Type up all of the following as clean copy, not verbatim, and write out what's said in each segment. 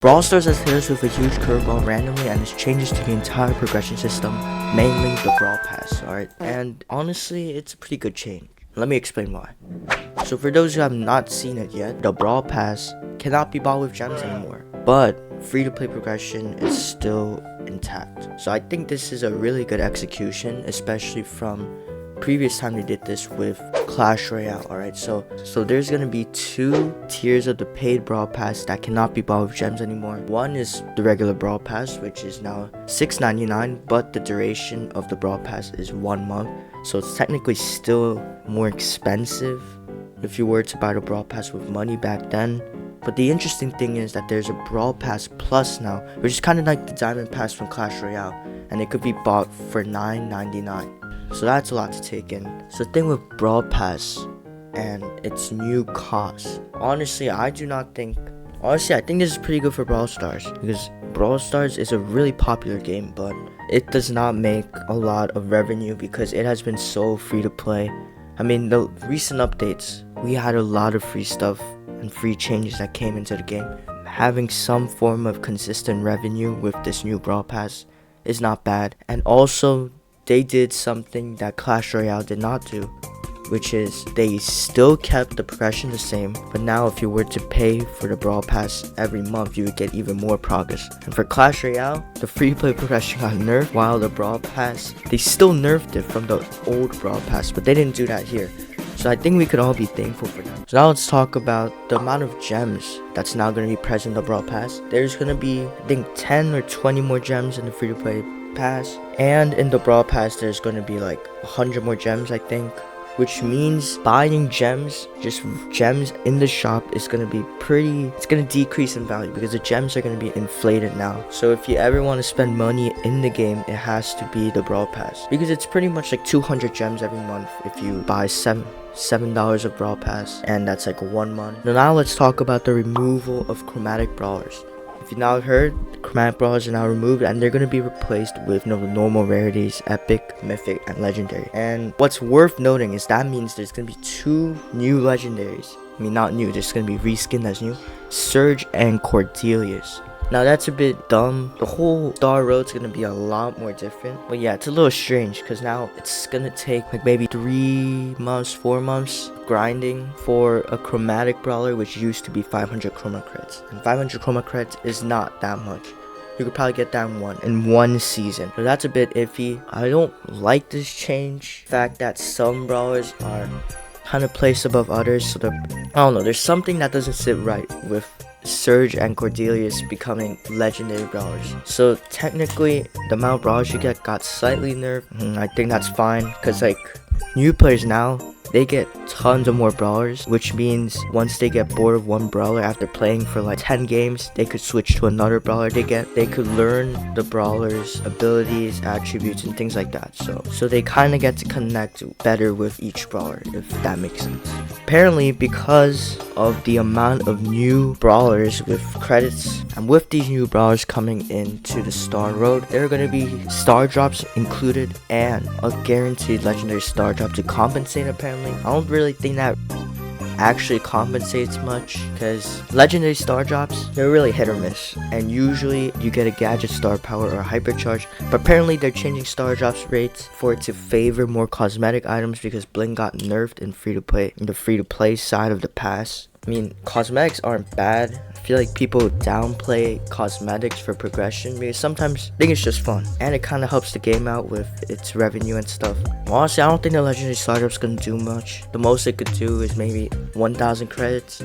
Brawl Stars has hit us with a huge curveball randomly and its changes to the entire progression system, mainly the Brawl Pass, alright? And honestly, it's a pretty good change. Let me explain why. So for those who have not seen it yet, the Brawl Pass cannot be bought with gems anymore, but free-to-play progression is still intact. So I think this is a really good execution, especially from previous time they did this with Clash Royale. Alright, so there's gonna be two tiers of the paid Brawl Pass that cannot be bought with gems anymore. One is the regular Brawl Pass, which is now $6.99, but the duration of the Brawl Pass is 1 month, so it's technically still more expensive if you were to buy the Brawl Pass with money back then. But the interesting thing is that there's a Brawl Pass Plus now, which is kind of like the Diamond Pass from Clash Royale, and it could be bought for $9.99. So that's a lot to take in. So the thing with Brawl Pass and its new cost, honestly I think this is pretty good for Brawl Stars, because Brawl Stars is a really popular game, but it does not make a lot of revenue because it has been so free to play. I mean, the recent updates, we had a lot of free stuff and free changes that came into the game. Having some form of consistent revenue with this new Brawl Pass is not bad. And also, they did something that Clash Royale did not do, which is they still kept the progression the same, but now if you were to pay for the Brawl Pass every month, you would get even more progress. And for Clash Royale, the free play progression got nerfed, while the Brawl Pass, they still nerfed it from the old Brawl Pass, but they didn't do that here. So I think we could all be thankful for that. So now let's talk about the amount of gems that's now going to be present in the Brawl Pass. There's going to be, I think, 10 or 20 more gems in the free to play pass, and in the Brawl Pass there's going to be like 100 more gems, I think, which means buying gems, just gems in the shop, is going to be it's going to decrease in value because the gems are going to be inflated now. So if you ever want to spend money in the game, it has to be the Brawl Pass, because it's pretty much like 200 gems every month if you buy $7 of Brawl Pass, and that's like 1 month. Now let's talk about the removal of chromatic brawlers. If you now heard, chromatic brawlers are now removed and they're going to be replaced with the normal rarities, epic, mythic, and legendary. And what's worth noting is that means there's going to be 2 new legendaries. I mean, not new, there's going to be reskinned as new: Surge and Cordelius. Now that's a bit dumb. The whole Star Road's gonna be a lot more different. But yeah, it's a little strange because now it's gonna take like maybe 3 months, 4 months grinding for a chromatic brawler, which used to be 500 chroma creds. And 500 chroma creds is not that much. You could probably get that in one season. So that's a bit iffy. I don't like this change. The fact that some brawlers are kind of placed above others. So I don't know, there's something that doesn't sit right with Surge and Cordelius becoming legendary brawlers. So technically the amount of brawlers you get got slightly nerfed. I think that's fine, because like new players now, they get tons of more brawlers, which means once they get bored of one brawler after playing for like 10 games, they could switch to another brawler they could learn the brawler's abilities, attributes, and things like that. So they kind of get to connect better with each brawler, if that makes sense. Apparently, because of the amount of new brawlers with credits, and with these new brawlers coming into the Star Road, there are going to be star drops included and a guaranteed legendary star drop to compensate. Apparently, I don't really think that actually compensates much, because legendary star drops, they're really hit or miss, and usually you get a gadget star power or hypercharge. But apparently they're changing star drops rates for it to favor more cosmetic items, because bling got nerfed in the free to play side of the pass. I mean, cosmetics aren't bad. I feel like people downplay cosmetics for progression, because sometimes I think it's just fun and it kind of helps the game out with its revenue and stuff. Honestly, I don't think the legendary startup's gonna do much. The most it could do is maybe 1,000 credits,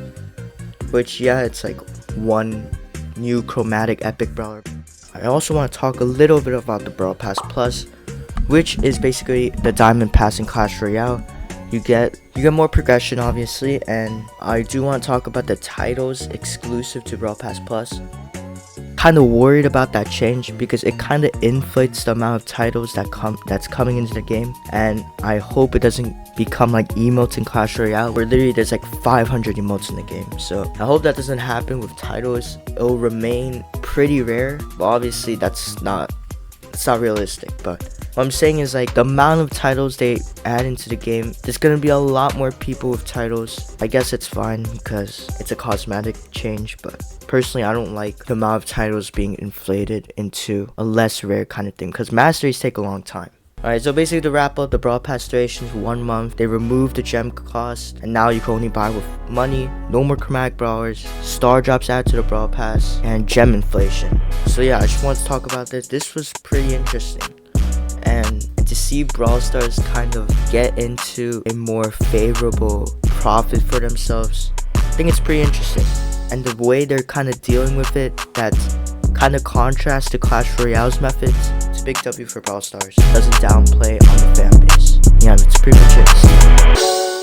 which, yeah, it's like 1 new chromatic epic brawler. I also want to talk a little bit about the Brawl Pass Plus, which is basically the Diamond Pass in Clash Royale. You get more progression, obviously, and I do want to talk about the titles exclusive to Brawl Pass Plus. Kind of worried about that change, because it kind of inflates the amount of titles that's coming into the game, and I hope it doesn't become like emotes in Clash Royale, where literally there's like 500 emotes in the game. So I hope that doesn't happen with titles. It'll remain pretty rare, but obviously that's not realistic. But What I'm saying is like the amount of titles they add into the game, there's gonna be a lot more people with titles. I guess it's fine because it's a cosmetic change, but personally I don't like the amount of titles being inflated into a less rare kind of thing because masteries take a long time. Alright, so basically to wrap up, the Brawl Pass durations 1 month. They removed the gem cost, and now you can only buy with money. No more chromatic brawlers, star drops added to the Brawl Pass, and gem inflation. So yeah, I just wanted to talk about this. This was pretty interesting. And to see Brawl Stars kind of get into a more favorable profit for themselves, I think it's pretty interesting. And the way they're kind of dealing with it, that kind of contrasts to Clash Royale's methods. It's a big W for Brawl Stars. Doesn't downplay on the fan base. Yeah, that's pretty much it.